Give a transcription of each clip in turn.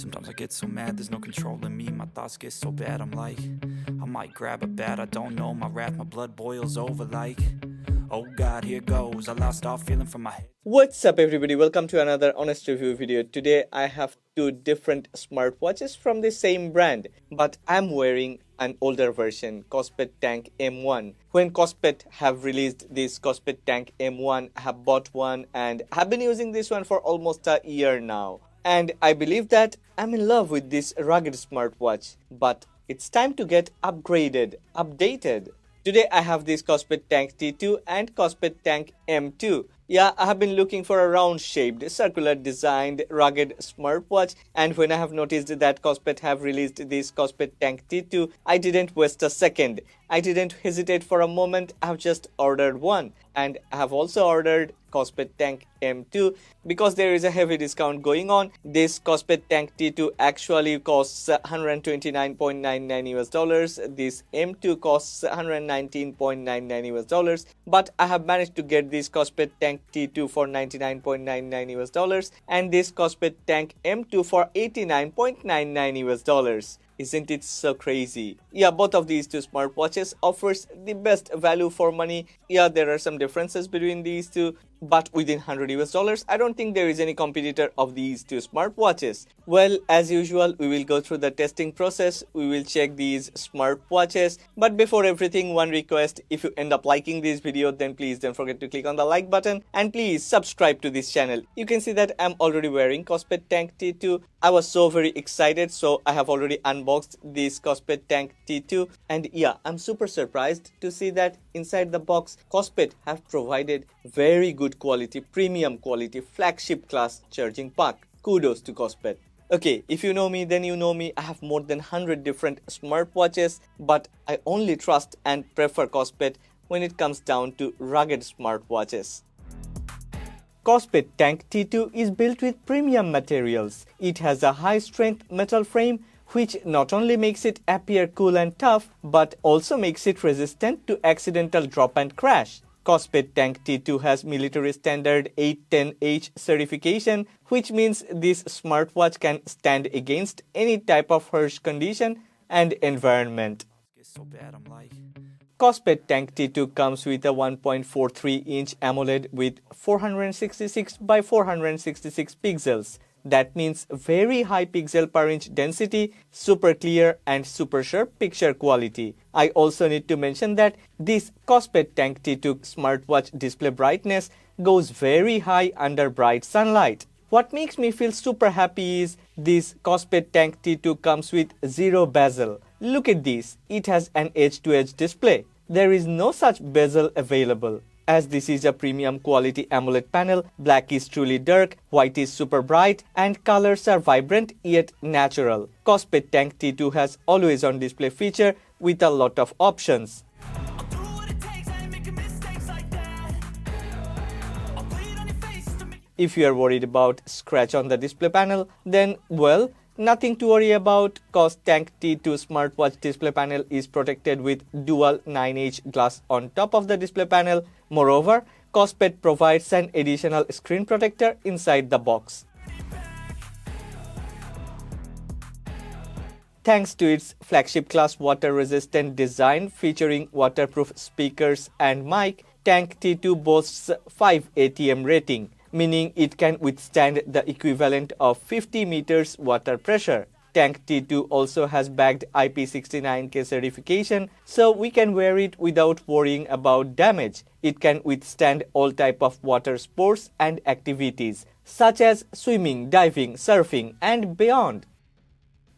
Sometimes I get so mad, there's no controlling me. My thoughts get so bad, I'm like, I might grab a bat, I don't know. My wrath, my blood boils over like, oh God, here goes. I lost all feeling from my head. What's up everybody, welcome to another honest review video. Today I have two different smartwatches from the same brand, but I'm wearing an older version, Kospet Tank M1. When Kospet have released this Kospet Tank M1, I have bought one and have been using this one for almost a year now. And I believe that I'm in love with this rugged smartwatch, but it's time to get upgraded, updated. Today I have this Kospet Tank T2 and Kospet Tank M2. Yeah, I have been looking for a round-shaped, circular designed, rugged smartwatch, and when I have noticed that Kospet have released this Kospet Tank T2, I didn't waste a second. I didn't hesitate for a moment, I have just ordered one. And I have also ordered Kospet Tank M2 because there is a heavy discount going on. This Kospet Tank T2 actually costs $129.99 US. This M2 costs $119.99 US. But I have managed to get this Kospet Tank T2 for $99.99 US and this Kospet Tank M2 for $89.99 US. Isn't it so crazy? Yeah, both of these two smartwatches offers the best value for money. Yeah, there are some differences between these two, but within $100 I don't think there is any competitor of these two smartwatches. Well, as usual, we will go through the testing process. We will check these smartwatches. But before everything, one request: if you end up liking this video, then please don't forget to click on the like button and please subscribe to this channel. You can see that I'm already wearing Kospet Tank T2. I was so very excited, so I have already unboxed this Kospet Tank T2, and yeah, I'm super surprised to see that inside the box Kospet have provided very good quality, premium quality, flagship class charging pack. Kudos to Kospet. Okay, if you know me, then you know me. I have more than 100 different smartwatches, but I only trust and prefer Kospet when it comes down to rugged smartwatches. Kospet Tank T2 is built with premium materials. It has a high-strength metal frame which not only makes it appear cool and tough, but also makes it resistant to accidental drop and crash. Kospet Tank T2 has military standard 810H certification, which means this smartwatch can stand against any type of harsh condition and environment. Kospet Tank T2 comes with a 1.43-inch AMOLED with 466 by 466 pixels. That means very high pixel per inch density, super clear and super sharp picture quality. I also need to mention that this Kospet Tank T2 smartwatch display brightness goes very high under bright sunlight. What makes me feel super happy is this Kospet Tank T2 comes with zero bezel. Look at this, it has an edge-to-edge display. There is no such bezel available. As this is a premium quality AMOLED panel, black is truly dark, white is super bright, and colors are vibrant yet natural. Kospet Tank T2 has always on display feature with a lot of options. If you are worried about scratch on the display panel, then well, nothing to worry about, cause Tank T2 smartwatch display panel is protected with dual 9H glass on top of the display panel. Moreover, Kospet provides an additional screen protector inside the box. Thanks to its flagship class water-resistant design featuring waterproof speakers and mic, Tank T2 boasts 5 ATM rating, meaning it can withstand the equivalent of 50 meters water pressure. Tank T2 also has bagged IP69K certification, so we can wear it without worrying about damage. It can withstand all type of water sports and activities, such as swimming, diving, surfing, and beyond.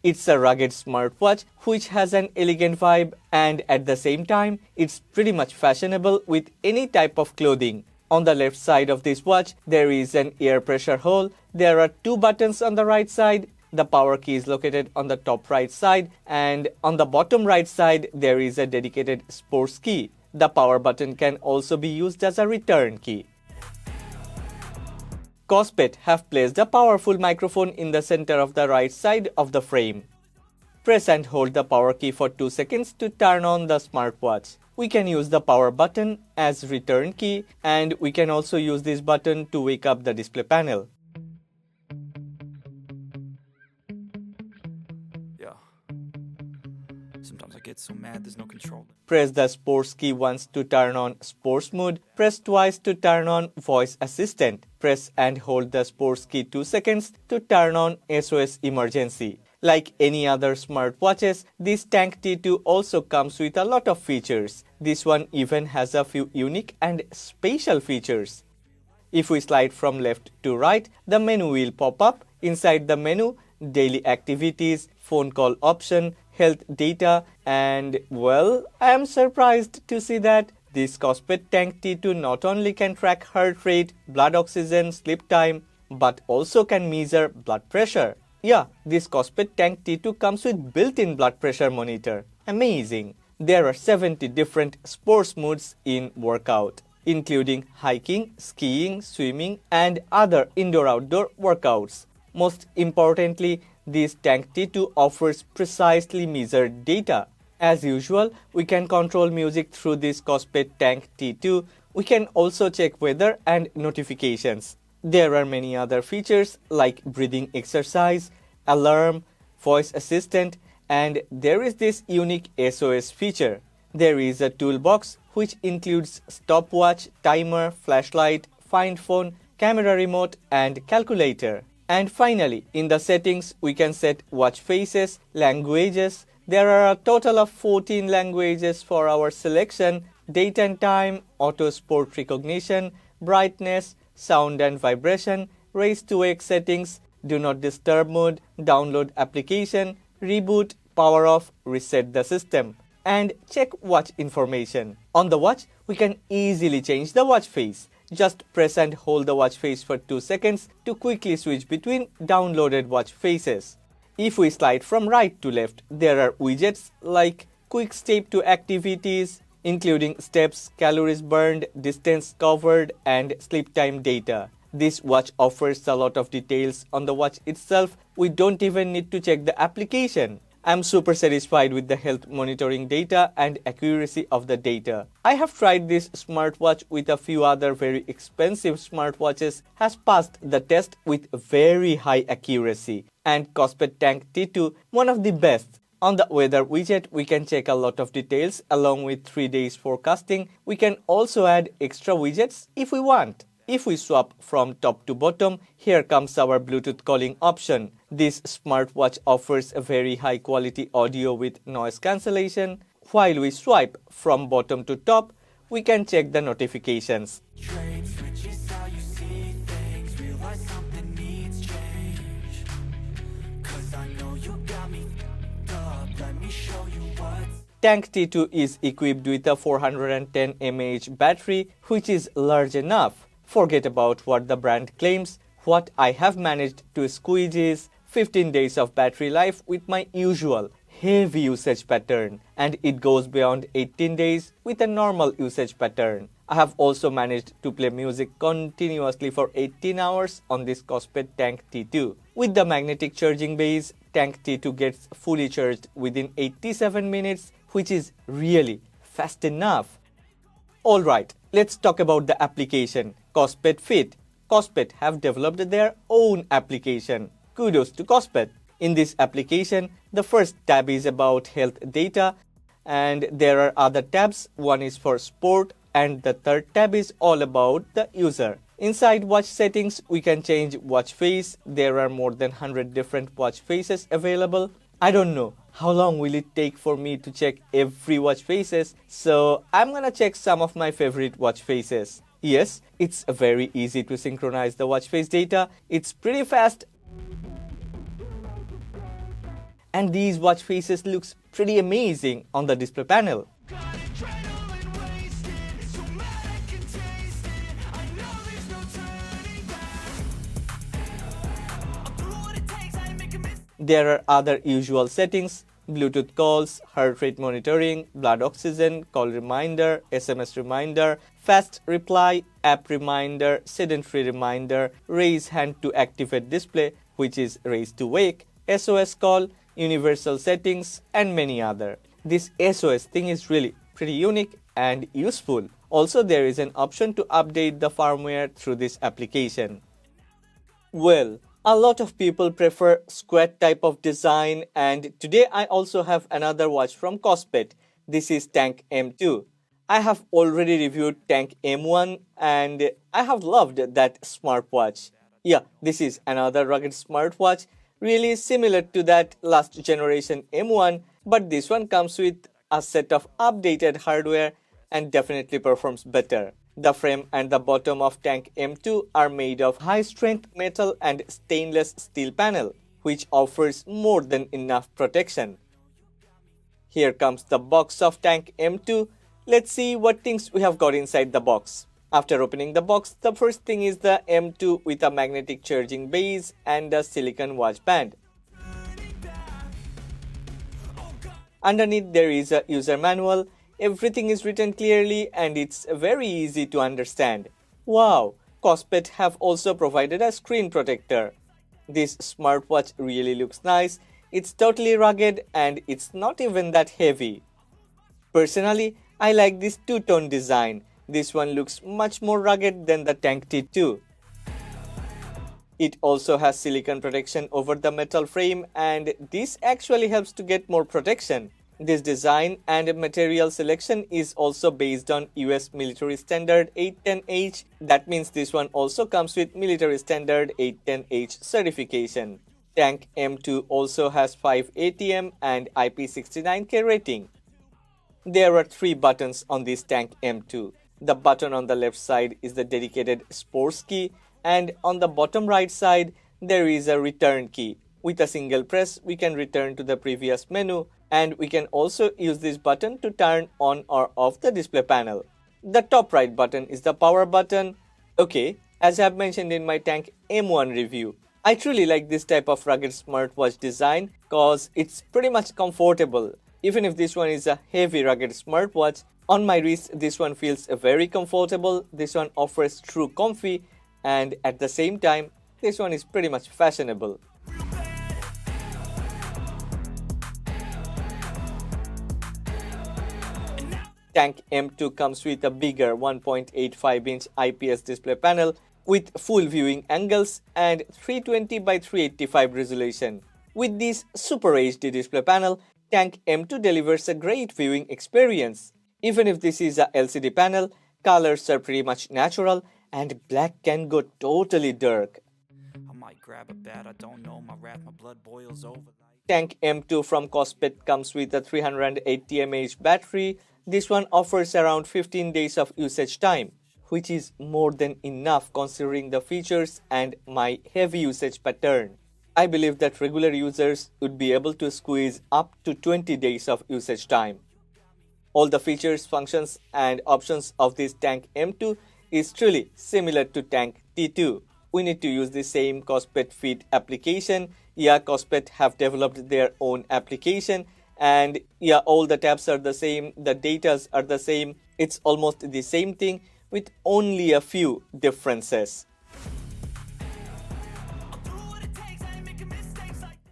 It's a rugged smartwatch which has an elegant vibe, and at the same time, it's pretty much fashionable with any type of clothing. On the left side of this watch, there is an air pressure hole. There are two buttons on the right side. The power key is located on the top right side, and on the bottom right side, there is a dedicated sports key. The power button can also be used as a return key. Kospet have placed a powerful microphone in the center of the right side of the frame. Press and hold the power key for 2 seconds to turn on the smartwatch. We can use the power button as return key, and we can also use this button to wake up the display panel. ride, there's no control. Press the sports key once to turn on sports mode. Press twice to turn on voice assistant. Press and hold the sports key 2 seconds to turn on SOS emergency. Like any other smartwatches, this Tank T2 also comes with a lot of features. This one even has a few unique and special features. If we slide from left to right, the menu will pop up. Inside the menu, daily activities, phone call option, health data, and well, I am surprised to see that this Kospet Tank T2 not only can track heart rate, blood oxygen, sleep time, but also can measure blood pressure. Yeah, this Kospet Tank T2 comes with built-in blood pressure monitor. Amazing! There are 70 different sports modes in workout, including hiking, skiing, swimming, and other indoor-outdoor workouts. Most importantly, this Tank T2 offers precisely measured data. As usual, we can control music through this Kospet Tank T2. We can also check weather and notifications. There are many other features like breathing exercise, alarm, voice assistant, and there is this unique SOS feature. There is a toolbox which includes stopwatch, timer, flashlight, find phone, camera remote, and calculator. And finally, in the settings, we can set watch faces, languages. There are a total of 14 languages for our selection: date and time, auto sport recognition, brightness, sound and vibration, raise to wake settings, do not disturb mode, download application, reboot, power off, reset the system, and check watch information. On the watch, we can easily change the watch face. Just press and hold the watch face for 2 seconds to quickly switch between downloaded watch faces. If we slide from right to left, there are widgets like quick step to activities, including steps, calories burned, distance covered, and sleep time data. This watch offers a lot of details on the watch itself. We don't even need to check the application. I'm super satisfied with the health monitoring data and accuracy of the data. I have tried this smartwatch with a few other very expensive smartwatches, has passed the test with very high accuracy. And Kospet Tank T2, one of the best. On the weather widget, we can check a lot of details along with 3 days forecasting. We can also add extra widgets if we want. If we swap from top to bottom, here comes our Bluetooth calling option. This smartwatch offers a very high quality audio with noise cancellation. While we swipe from bottom to top, we can check the notifications. Tank T2 is equipped with a 410 mAh battery, which is large enough. Forget about what the brand claims. What I have managed to squeeze is 15 days of battery life with my usual heavy usage pattern, and it goes beyond 18 days with a normal usage pattern. I have also managed to play music continuously for 18 hours on this Kospet Tank T2. With the magnetic charging base, Tank T2 gets fully charged within 87 minutes, which is really fast enough. Alright, let's talk about the application. Kospet Fit. Kospet have developed their own application. Kudos to Kospet. In this application, the first tab is about health data, and there are other tabs. One is for sport, and the third tab is all about the user. Inside watch settings, we can change watch face. There are more than 100 different watch faces available. I don't know how long will it take for me to check every watch faces, so I'm gonna check some of my favorite watch faces. Yes, it's very easy to synchronize the watch face data. It's pretty fast. And these watch faces looks pretty amazing on the display panel. There are other usual settings: Bluetooth calls, heart rate monitoring, blood oxygen, call reminder, SMS reminder, fast reply, app reminder, sedentary reminder, raise hand to activate display, which is raise to wake, SOS call, universal settings, and many other. This SOS thing is really pretty unique and useful. Also, there is an option to update the firmware through this application. Well, a lot of people prefer square type of design, and today I also have another watch from Kospet. this is Tank M2. I have already reviewed Tank M1 and I have loved that smartwatch. Yeah, this is another rugged smartwatch, really similar to that last generation M1, but this one comes with a set of updated hardware and definitely performs better. The frame and the bottom of Tank M2 are made of high-strength metal and stainless steel panel, which offers more than enough protection. Here comes the box of Tank M2. Let's see what things we have got inside the box. After opening the box, the first thing is the M2 with a magnetic charging base and a silicone watch band. Underneath there is a user manual. Everything is written clearly and it's very easy to understand. Wow, Kospet have also provided a screen protector. This smartwatch really looks nice. It's totally rugged and it's not even that heavy. Personally, I like this two-tone design. This one looks much more rugged than the Tank T2. It also has silicone protection over the metal frame and this actually helps to get more protection. This design and material selection is also based on US military standard 810H. That means this one also comes with military standard 810H certification. Tank M2 also has 5 ATM and IP69K rating. There are 3 buttons on this Tank M2. The button on the left side is the dedicated sports key and on the bottom right side there is a return key. With a single press we can return to the previous menu and we can also use this button to turn on or off the display panel. The top right button is the power button. Okay, as I have mentioned in my Tank M1 review, I truly like this type of rugged smartwatch design cause it's pretty much comfortable. Even if this one is a heavy rugged smartwatch, on my wrist this one feels very comfortable. This one offers true comfy and at the same time this one is pretty much fashionable. Tank M2 comes with a bigger 1.85-inch IPS display panel with full viewing angles and 320 by 385 resolution. With this Super HD display panel, Tank M2 delivers a great viewing experience. Even if this is a LCD panel, colors are pretty much natural and black can go totally dark. I might grab a bat, I don't know, my blood boils over. Tank M2 from Kospet comes with a 380 mAh battery. This one offers around 15 days of usage time, which is more than enough considering the features and my heavy usage pattern. I believe that regular users would be able to squeeze up to 20 days of usage time. All the features, functions and options of this Tank M2 is truly similar to Tank T2. We need to use the same Kospet Fit application. Yeah, Kospet have developed their own application and yeah, all the tabs are the same, the datas are the same. It's almost the same thing with only a few differences.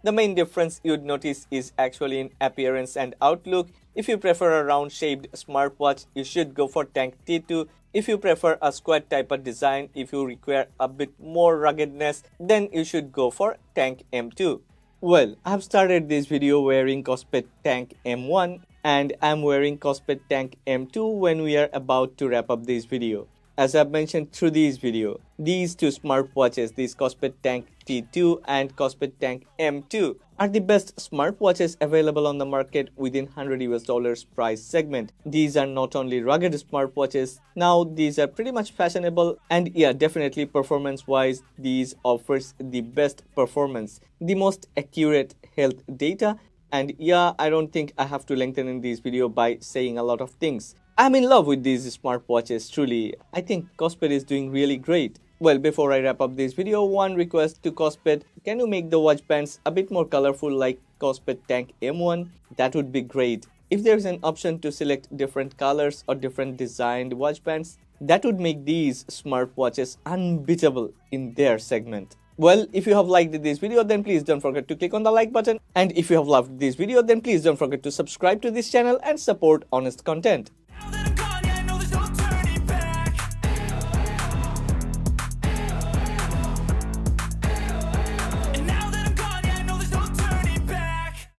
The main difference you'd notice is actually in appearance and outlook. If you prefer a round-shaped smartwatch, you should go for Tank T2. If you prefer a square type of design, if you require a bit more ruggedness, then you should go for Tank M2. Well, I have started this video wearing Kospet Tank M1 and I'm wearing Kospet Tank M2 when we are about to wrap up this video. As I've mentioned through this video, these two smartwatches, this Kospet Tank T2 and Kospet Tank M2, are the best smartwatches available on the market within $100 price segment. These are not only rugged smartwatches, now these are pretty much fashionable and yeah, definitely performance wise, these offers the best performance, the most accurate health data, and yeah, I don't think I have to lengthen in this video by saying a lot of things. I'm in love with these smartwatches, truly. I think Kospet is doing really great. Well, before I wrap up this video, one request to Kospet, can you make the watch bands a bit more colorful like Kospet Tank M1? That would be great. If there's an option to select different colors or different designed watch bands, that would make these smartwatches unbeatable in their segment. Well, if you have liked this video, then please don't forget to click on the like button. And if you have loved this video, then please don't forget to subscribe to this channel and support honest content.